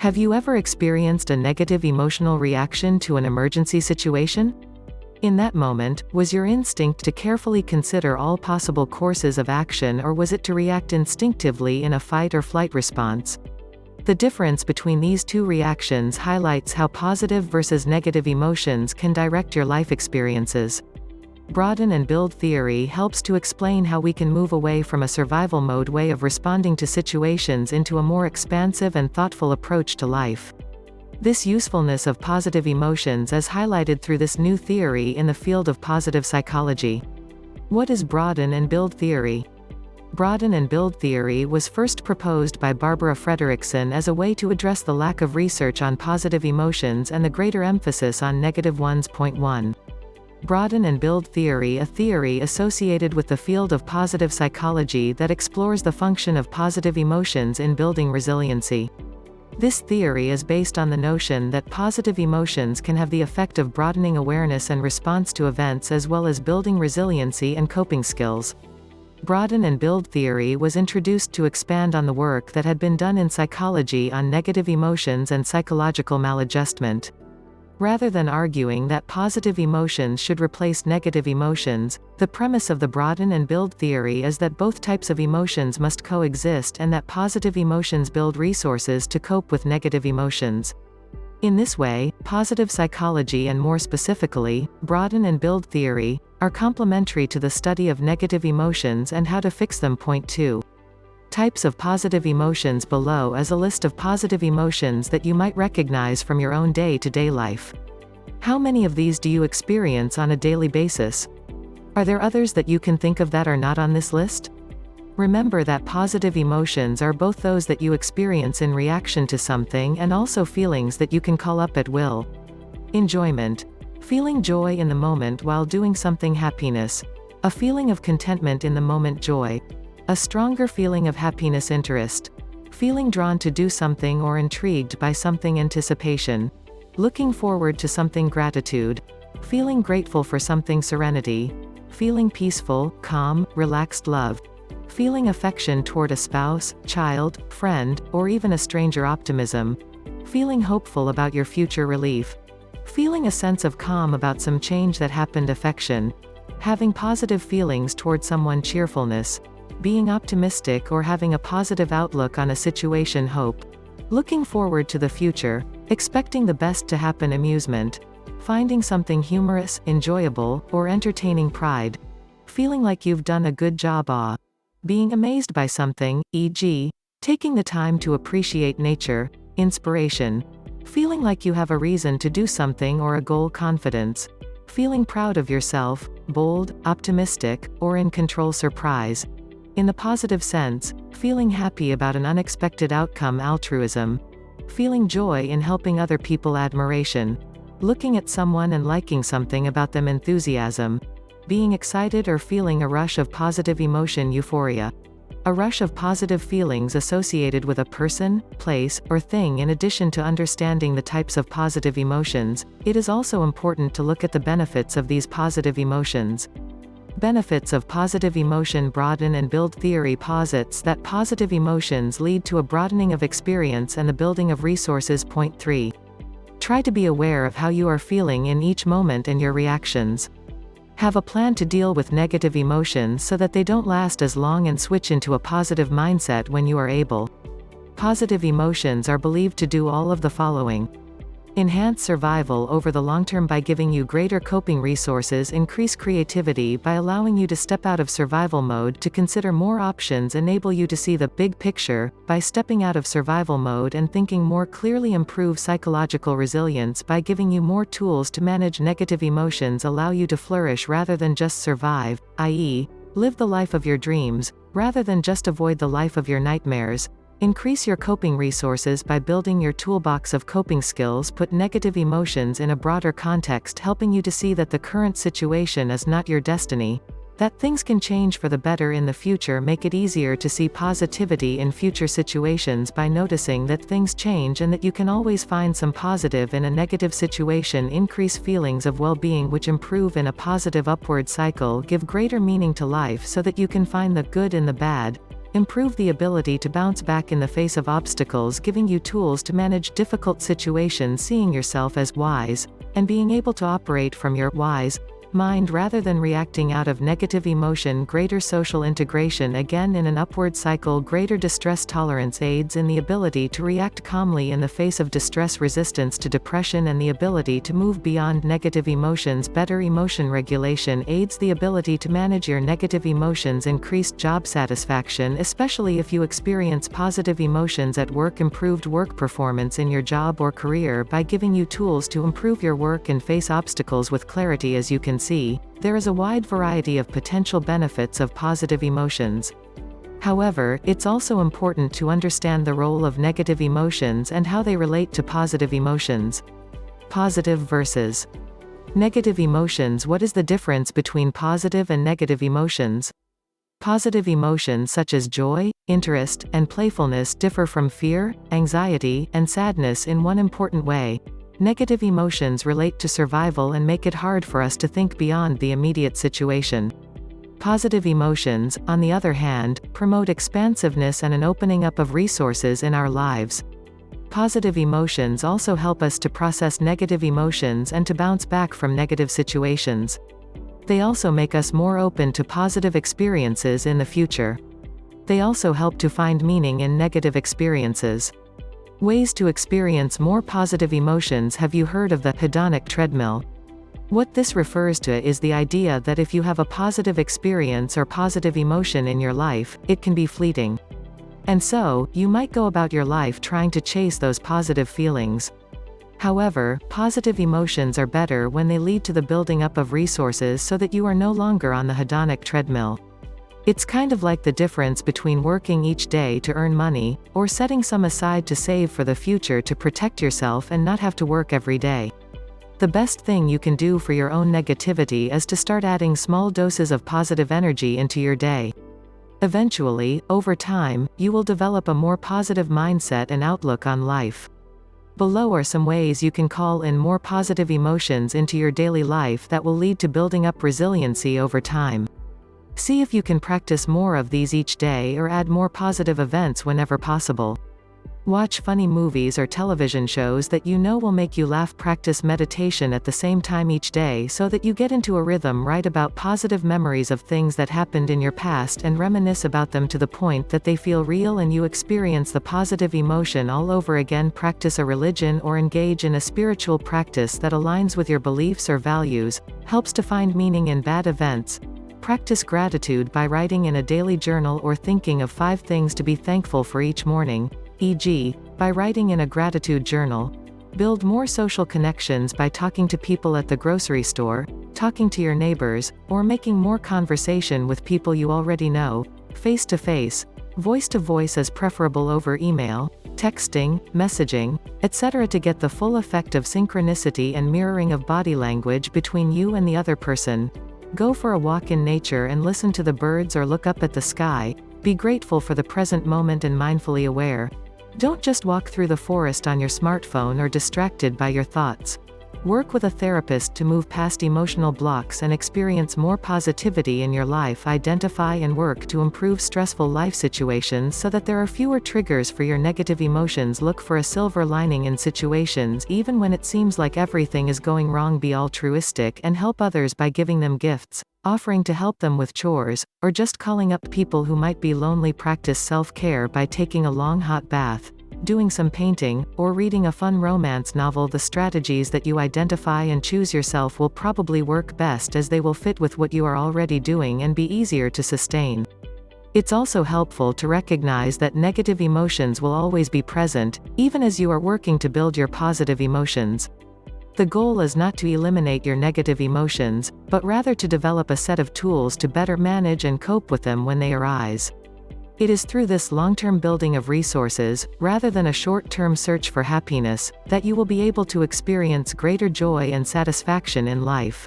Have you ever experienced a negative emotional reaction to an emergency situation? In that moment, was your instinct to carefully consider all possible courses of action, or was it to react instinctively in a fight or flight response? The difference between these two reactions highlights how positive versus negative emotions can direct your life experiences. Broaden and build theory helps to explain how we can move away from a survival mode way of responding to situations into a more expansive and thoughtful approach to life. This usefulness of positive emotions is highlighted through this new theory in the field of positive psychology. What is broaden and build theory? Broaden and build theory was first proposed by Barbara Fredrickson as a way to address the lack of research on positive emotions and the greater emphasis on negative ones. 1. Broaden and build theory, a theory associated with the field of positive psychology that explores the function of positive emotions in building resiliency. This theory is based on the notion that positive emotions can have the effect of broadening awareness and response to events, as well as building resiliency and coping skills. Broaden and build theory was introduced to expand on the work that had been done in psychology on negative emotions and psychological maladjustment. Rather than arguing that positive emotions should replace negative emotions, the premise of the broaden and build theory is that both types of emotions must coexist and that positive emotions build resources to cope with negative emotions. In this way, positive psychology, and more specifically, broaden and build theory, are complementary to the study of negative emotions and how to fix them. 2. Types of positive emotions. Below is a list of positive emotions that you might recognize from your own day-to-day life. How many of these do you experience on a daily basis? Are there others that you can think of that are not on this list? Remember that positive emotions are both those that you experience in reaction to something and also feelings that you can call up at will. Enjoyment. Feeling joy in the moment while doing something. Happiness. A feeling of contentment in the moment. Joy. A stronger feeling of happiness. Interest. Feeling drawn to do something or intrigued by something. Anticipation. Looking forward to something. Gratitude. Feeling grateful for something. Serenity. Feeling peaceful, calm, relaxed. Love. Feeling affection toward a spouse, child, friend, or even a stranger. Optimism. Feeling hopeful about your future. Relief. Feeling a sense of calm about some change that happened. Affection. Having positive feelings toward someone. Cheerfulness. Being optimistic or having a positive outlook on a situation. Hope. Looking forward to the future, expecting the best to happen. Amusement. Finding something humorous, enjoyable, or entertaining. Pride. Feeling like you've done a good job. Awe. Being amazed by something, e.g., taking the time to appreciate nature. Inspiration. Feeling like you have a reason to do something or a goal. Confidence. Feeling proud of yourself, bold, optimistic, or in control. Surprise. In the positive sense, feeling happy about an unexpected outcome. Altruism. Feeling joy in helping other people. Admiration. Looking at someone and liking something about them. Enthusiasm. Being excited or feeling a rush of positive emotion. Euphoria. A rush of positive feelings associated with a person, place, or thing. In addition to understanding the types of positive emotions, it is also important to look at the benefits of these positive emotions. Benefits of positive emotion. Broaden and build theory posits that positive emotions lead to a broadening of experience and the building of resources. 3. Try to be aware of how you are feeling in each moment and your reactions. Have a plan to deal with negative emotions so that they don't last as long, and switch into a positive mindset when you are able. Positive emotions are believed to do all of the following. Enhance survival over the long term by giving you greater coping resources. Increase creativity by allowing you to step out of survival mode to consider more options. Enable you to see the big picture by stepping out of survival mode and thinking more clearly. Improve psychological resilience by giving you more tools to manage negative emotions. Allow you to flourish rather than just survive, i.e., live the life of your dreams, rather than just avoid the life of your nightmares. Increase your coping resources by building your toolbox of coping skills. Put negative emotions in a broader context, helping you to see that the current situation is not your destiny, that things can change for the better in the future. Make it easier to see positivity in future situations by noticing that things change and that you can always find some positive in a negative situation. Increase feelings of well-being, which improve in a positive upward cycle. Give greater meaning to life so that you can find the good in the bad. improve the ability to bounce back in the face of obstacles, giving you tools to manage difficult situations, seeing yourself as wise, and being able to operate from your wise mind rather than reacting out of negative emotion. Greater social integration, again in an upward cycle. Greater distress tolerance aids in the ability to react calmly in the face of distress. Resistance to depression and the ability to move beyond negative emotions. Better emotion regulation aids the ability to manage your negative emotions. Increased job satisfaction, especially if you experience positive emotions at work. Improved work performance in your job or career by giving you tools to improve your work and face obstacles with clarity. As you can see, there is a wide variety of potential benefits of positive emotions. However, it's also important to understand the role of negative emotions and how they relate to positive emotions. Positive versus negative emotions. What is the difference between positive and negative emotions? Positive emotions such as joy, interest, and playfulness differ from fear, anxiety, and sadness in one important way. Negative emotions relate to survival and make it hard for us to think beyond the immediate situation. Positive emotions, on the other hand, promote expansiveness and an opening up of resources in our lives. Positive emotions also help us to process negative emotions and to bounce back from negative situations. They also make us more open to positive experiences in the future. They also help to find meaning in negative experiences. Ways to experience more positive emotions. Have you heard of the hedonic treadmill? What this refers to is the idea that if you have a positive experience or positive emotion in your life, it can be fleeting. And so, you might go about your life trying to chase those positive feelings. However, positive emotions are better when they lead to the building up of resources so that you are no longer on the hedonic treadmill. It's kind of like the difference between working each day to earn money, or setting some aside to save for the future to protect yourself and not have to work every day. The best thing you can do for your own negativity is to start adding small doses of positive energy into your day. Eventually, over time, you will develop a more positive mindset and outlook on life. Below are some ways you can call in more positive emotions into your daily life that will lead to building up resiliency over time. See if you can practice more of these each day or add more positive events whenever possible. Watch funny movies or television shows that you know will make you laugh. Practice meditation at the same time each day so that you get into a rhythm. Write about positive memories of things that happened in your past and reminisce about them to the point that they feel real and you experience the positive emotion all over again. Practice a religion or engage in a spiritual practice that aligns with your beliefs or values, helps to find meaning in bad events. Practice gratitude by writing in a daily journal or thinking of 5 things to be thankful for each morning, e.g., by writing in a gratitude journal. Build more social connections by talking to people at the grocery store, talking to your neighbors, or making more conversation with people you already know, face to face. Voice to voice is preferable over email, texting, messaging, etc. to get the full effect of synchronicity and mirroring of body language between you and the other person. Go for a walk in nature and listen to the birds or look up at the sky. Be grateful for the present moment and mindfully aware. Don't just walk through the forest on your smartphone or distracted by your thoughts. Work with a therapist to move past emotional blocks and experience more positivity in your life. Identify and work to improve stressful life situations so that there are fewer triggers for your negative emotions. Look for a silver lining in situations even when it seems like everything is going wrong. Be altruistic and help others by giving them gifts, offering to help them with chores, or just calling up people who might be lonely. Practice self-care by taking a long hot bath, doing some painting, or reading a fun romance novel. The strategies that you identify and choose yourself will probably work best as they will fit with what you are already doing and be easier to sustain. It's also helpful to recognize that negative emotions will always be present, even as you are working to build your positive emotions. The goal is not to eliminate your negative emotions, but rather to develop a set of tools to better manage and cope with them when they arise. It is through this long-term building of resources, rather than a short-term search for happiness, that you will be able to experience greater joy and satisfaction in life.